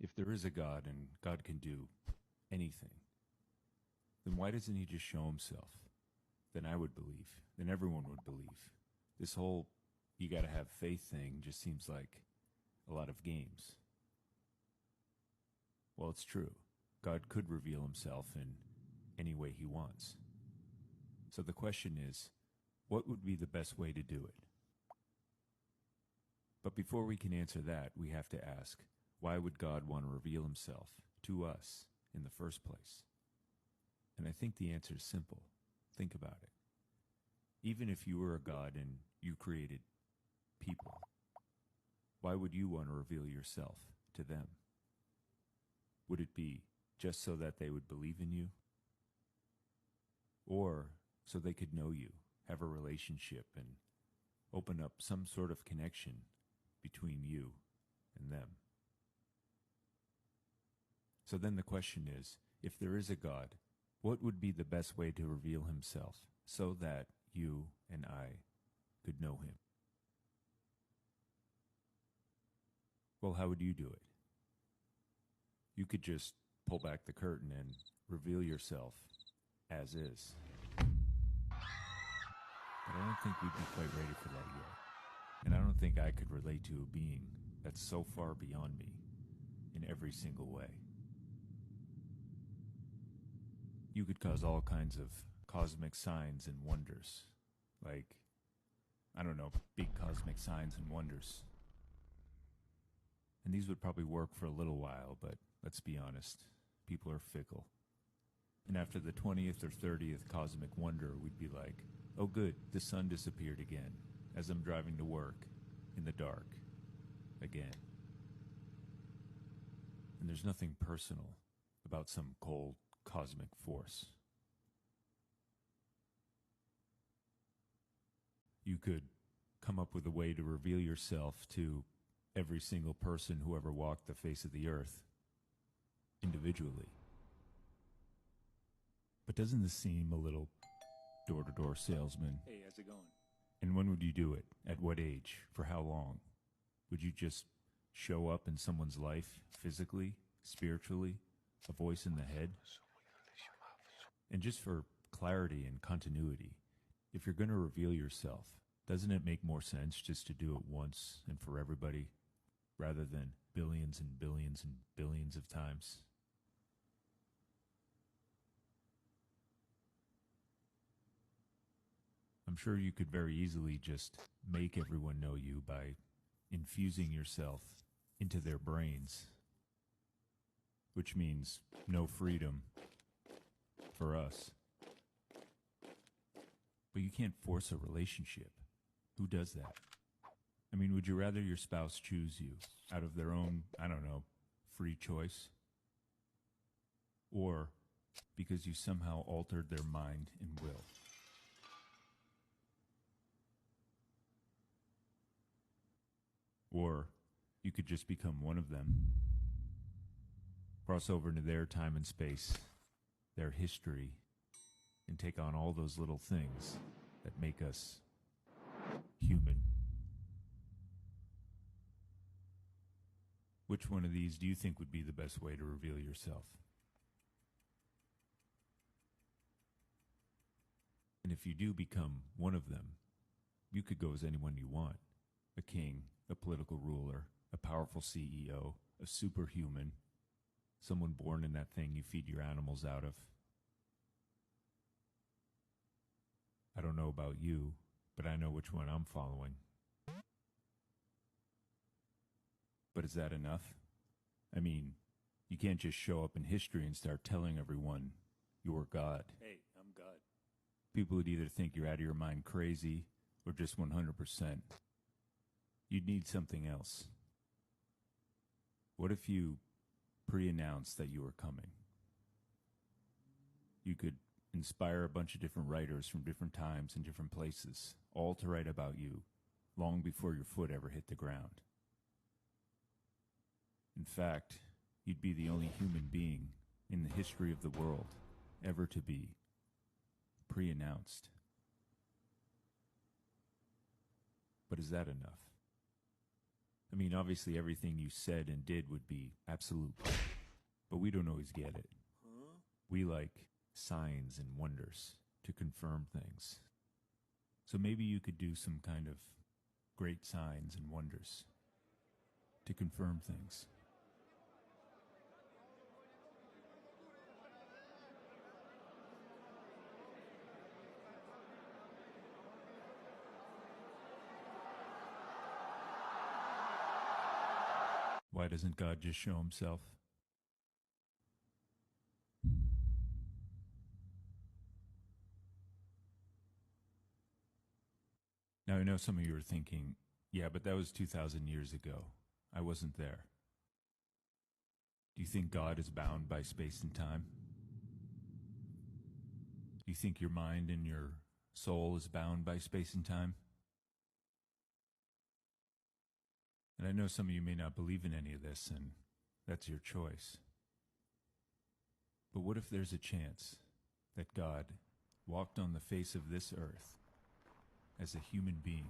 If there is a God and God can do anything, then why doesn't he just show himself? Then I would believe. Then everyone would believe. This whole you gotta have faith thing just seems like a lot of games. Well, it's true. God could reveal himself in any way he wants. So the question is, what would be the best way to do it? But before we can answer that, we have to ask, why would God want to reveal himself to us in the first place? And I think the answer is simple. Think about it. Even if you were a God and you created people, why would you want to reveal yourself to them? Would it be just so that they would believe in you? Or so they could know you, have a relationship, and open up some sort of connection between you and them? So then the question is, if there is a God, what would be the best way to reveal himself so that you and I could know him? Well, how would you do it? You could just pull back the curtain and reveal yourself as is. But I don't think we'd be quite ready for that yet. And I don't think I could relate to a being that's so far beyond me in every single way. You could cause all kinds of cosmic signs and wonders. Like, I don't know, big cosmic signs and wonders. And these would probably work for a little while, but let's be honest, people are fickle. And after the 20th or 30th cosmic wonder, we'd be like, oh good, the sun disappeared again as I'm driving to work in the dark again. And there's nothing personal about some cold cosmic force. You could come up with a way to reveal yourself to every single person who ever walked the face of the earth individually. But doesn't this seem a little door-to-door salesman? Hey, how's it going? And when would you do it? At what age? For how long? Would you just show up in someone's life physically, spiritually, a voice in the head? And just for clarity and continuity, if you're going to reveal yourself, doesn't it make more sense just to do it once and for everybody rather than billions and billions and billions of times? I'm sure you could very easily just make everyone know you by infusing yourself into their brains, which means no freedom for us. But you can't force a relationship. Who does that? I mean, would you rather your spouse choose you out of their own, I don't know, free choice? Or because you somehow altered their mind and will? Or you could just become one of them, cross over into their time and space, their history, and take on all those little things that make us human. Which one of these do you think would be the best way to reveal yourself? And if you do become one of them, you could go as anyone you want. A king, a political ruler, a powerful CEO, a superhuman, someone born in that thing you feed your animals out of. I don't know about you, but I know which one I'm following. But is that enough? I mean, you can't just show up in history and start telling everyone you're God. Hey, I'm God. People would either think you're out of your mind crazy or just 100%. You'd need something else. What if you pre-announced that you were coming? You could inspire a bunch of different writers from different times and different places, all to write about you long before your foot ever hit the ground. In fact, you'd be the only human being in the history of the world ever to be pre-announced. But is that enough? I mean, obviously everything you said and did would be absolute, but we don't always get it. We like signs and wonders to confirm things. So maybe you could do some kind of great signs and wonders to confirm things. Why doesn't God just show himself? Now, I know some of you are thinking, yeah, but that was 2,000 years ago. I wasn't there. Do you think God is bound by space and time? Do you think your mind and your soul is bound by space and time? And I know some of you may not believe in any of this, and that's your choice. But what if there's a chance that God walked on the face of this earth as a human being